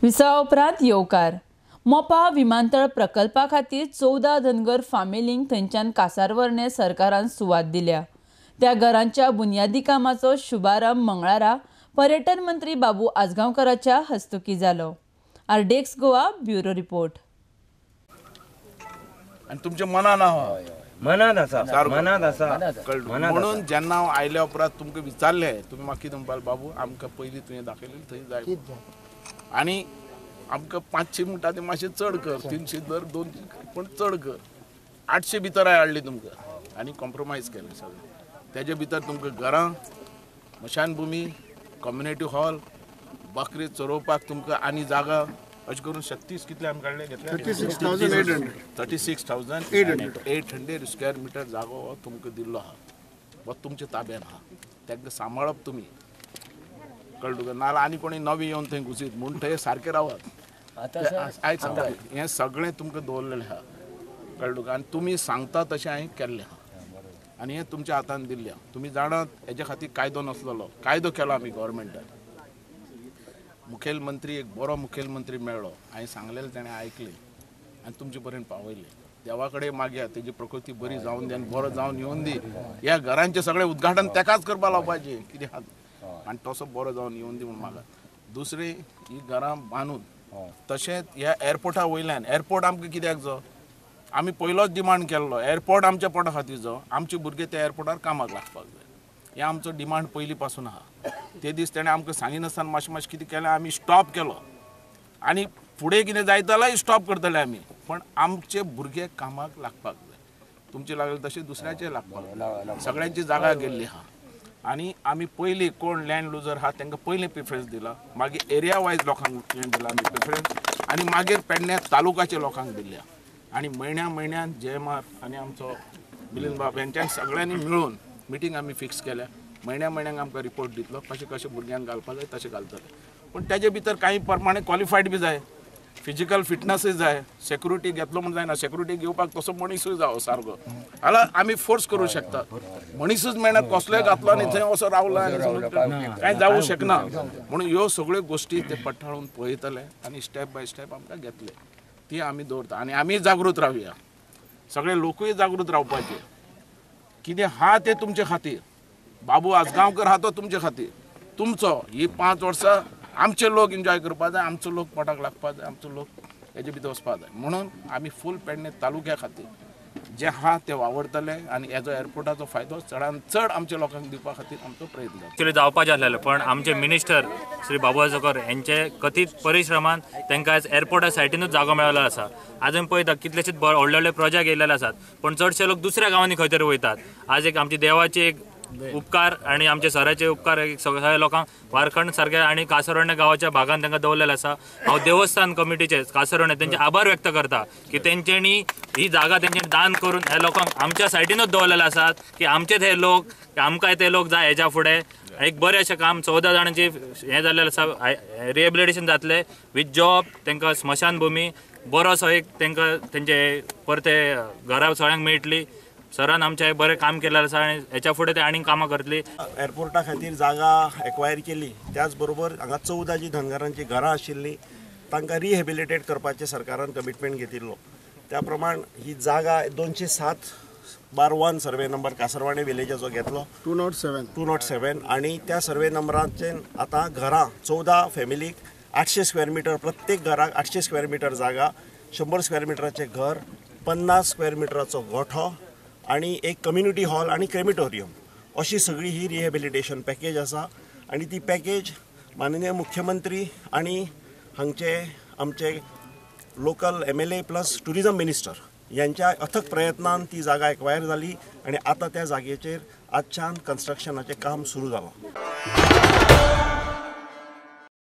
विसवा उपरांत येवकार मोपा विमानतळ प्रकल्पा खातीर 14 धनगर फामिलींक थंयच्यान कासारवरणे सरकारान सुवात दिल्या। त्या घरांच्या बुन्यादी कामाचो शुभारंभ मंगळारा पर्यटन मंत्री बाबू आजगांवकराच्या हस्तुकी जालो। आरडेक्स गोवा ब्युरो रिपोर्ट। आणि तुमच्या मनान मनात आसा म्हणून जेन्ना हांव आयल्या उपरांत तुमकां विचारले, तुम्ही म्हाका कितें म्हणपाक बाबू आमकां पयलीं तुवें दाखयलें थंय जाय आनी आमकां 500 म्हणटा तें मातशें चड कर, 300 दर 200 पण चड कर, 800 भितर हाडली तुमकां आनी कॉम्प्रोमायज केलें सगळें। तेजे भितर तुमकां घरां, स्मशानभूमी, कम्युनिटी हॉल, बकरी चरोवपाक तुमकां आनी जागा अशें करून 36 कितले आमी काडले घेतले 36,800 स्क्वेअर मिटर जागो हो तुमकां दिल्लो आहा, वो तुमच्या ताब्यान आहा, ताका सांबाळप तुमी, कळ्ळें तुका? नाल्यार आनी कोणी नवी येवन थंय घुसीत म्हूण थंय सारके रावात। आयज सांगता हें सगळें तुमकां दवरलेलें आहा, कळ्ळें तुका? आनी तुमी सांगता तशें हांवें केल्लें आहा आनी हें तुमच्या हातान दिल्लें आहा। तुमी जाणात हेजे खातीर कायदो नासलेलो, कायदो केलो आमी गोवोरमेंटान। मुखेलमंत्री एक बरो मुखेलमंत्री मेळ्ळो, हांवें सांगलेलें ताणें आयकलें आनी तुमचे पर्यंत पावयलें। देवा कडेन मागया तेजी प्रकृती बरी जावन दी आनी बरो जावन येवन दी। ह्या घरांचें सगळें उद्घाटन तेकाच करपा लावपाचें कितें आहा आनी तसो बरो जावन येवन दी म्हूण मागात। दुसरी ही घरां बांदून तशेंच ह्या एअरपोर्टा वयल्यान एअरपोर्ट आमकां कित्याक जो आमी पयलोच डिमांड केल्लो, एअरपोर्ट आमच्या पोटा खातीर जो आमचे भुरगे त्या एअरपोर्टार कामाक लागपाक जाय, हे आमचो डिमांड पयलीं पासून आहा। ते दीस ताणें आमकां सांगिनासतना मातशें कितें केलें, आमी स्टॉप केलो आनी फुडें कितें जायत जाल्यार स्टॉप करतले आमी, पण आमचे भुरगे कामाक लागपाक जाय। तुमचे लागले तशें दुसऱ्याचे लागपाक जाय, सगळ्यांची जागा गेल्ली आहा आनी आमी पयलीं कोण लँड लुजर आहा तांकां पयलीं प्रिफरन्स दिला, मागीर एरिया वायज लोकांक लँड दिला आमी प्रिफरन्स, आनी मागीर पेडण्या तालुकाच्या लोकांक दिल्या। आनी म्हयन्यान JMR आनी आमचो मिलिंद बाब हेंच्यान सगळ्यांनी मेळून मिटींग आमी फिक्स केल्या। म्हयन्याक आमकां रिपोर्ट दितलो, कशें भुरग्यांक घालपाक जाय तशें घालतले, पण तेजे भितर कांय प्रमाणे क्वॉलिफायड बी जाय, फिजिकल फिटनसूय जाय, सेक्युरिटी घेतलो म्हण जायना, सेक्युरिटी घेवपाक तसो मनीसूय जावो सारको, जाल्यार आमी फोर्स करूं शकता। मनीसूच मेळना, कसलोय घातलो आनी थंय असो रावलो आनी कांय जावूं शकना, म्हणून ह्यो सगळ्यो गोश्टी ते पडताळून पळयतले आनी स्टेप बाय स्टेप आमकां घेतले, ती आमी दवरता आनी आमी जागृत रावया, सगळे लोकूय जागृत रावपाचे। कितें आहा तें तुमचे खातीर, बाबू आजगांवकर आहा तो तुमचे खातीर, तुमचो ही 5 वर्सां आमचे लोक एन्जॉय करपा जाय, आमचो लोक पोटाक लागपा जाय, आमचो लोक हेजे भितर वचपा जाय, म्हणून आमी फूल पेडणे तालुक्या खातीर जे आहा ते वावरतले आनी हेजो एअरपोर्टाचो फायदो चडान चड आमच्या लोकांक दिवपा खातीर आमचो प्रयत्न जाता। एक्चुअली जावपाचें आसलेलें, पण आमचे मिनिस्टर श्री बाबू आजगांवकर यांचे कथीत परिश्रमान तांकां आज एअरपोर्टा सायटीनूच जागो मेळ्ळो आसा। आजून पळयता कितलेशेच व्हडले प्रोजेक्ट येयलेले आसात, पण चडशे लोक दुसऱ्या गांवांनी खंय तरी वयतात। आज एक आमची देवाची एक उपकार आणि आमचे सराचे उपकार सगळ्या लोकांक वारखंड सारख्या आणि कासरवणे गावाच्या भागात तांकां दवरलेले आसा। हांव देवस्थान कमिटीचे कासरवणे त्यांचे आभार व्यक्त करता की तेंच्यांनी ही जागा तेंच्यांनी दान करून ह्या लोकांक आमच्या सायटीनूच दवरलेले आसात, की आमचेच हे लोक आमकांय ते लोक जाय हेच्या फुडें एक बरें अशें काम 14 जाणांची हें जाल्लेलें आसा, रिहेबिलिटेशन जातलें विथ जॉब, तांकां स्मशानभूमी बरोसो एक तांकां तेंचे परते घरा सगळ्यांक मेळटली। सरान आमचे बरें काम केलेलें आसा आनी हेच्या फुडें ते आनीक कामां करतली। एअरपोर्टा खातीर जागा एक्वायर केली, त्याच बरोबर हांगा 14 जी धनगरांची घरां आशिल्लीं तांकां रिहेबिलिटेट करपाचें सरकारान कमिटमेंट घेतिल्लो। त्या प्रमाण ही जागा 207/1 सर्वे नंबर कासरवाणे विलेजाचो घेतलो 207 आनी त्या सर्वे नंबराचे आतां घरां 14 फॅमिलीक 800 स्क्वेअर मिटर, प्रत्येक घराक 800 स्क्वेअर मिटर जागा, 100 स्क्वेअर मिटराचें घर, 50 स्क्वेअर मिटराचो गोठो आणि एक कम्युनिटी हॉल आणि क्रेमिटोरियम अशी सगळी ही रिहेबिलिटेशन पॅकेज आसा। आणि ती पॅकेज माननीय मुख्यमंत्री आणि हांगचे आमचे local MLA plus tourism minister यांच्या अथक प्रयत्नान ती जागा एक्वायर जाली आणि आता त्या जागेचेर आजच्यान कन्स्ट्रक्शनाचें काम सुरू जालां।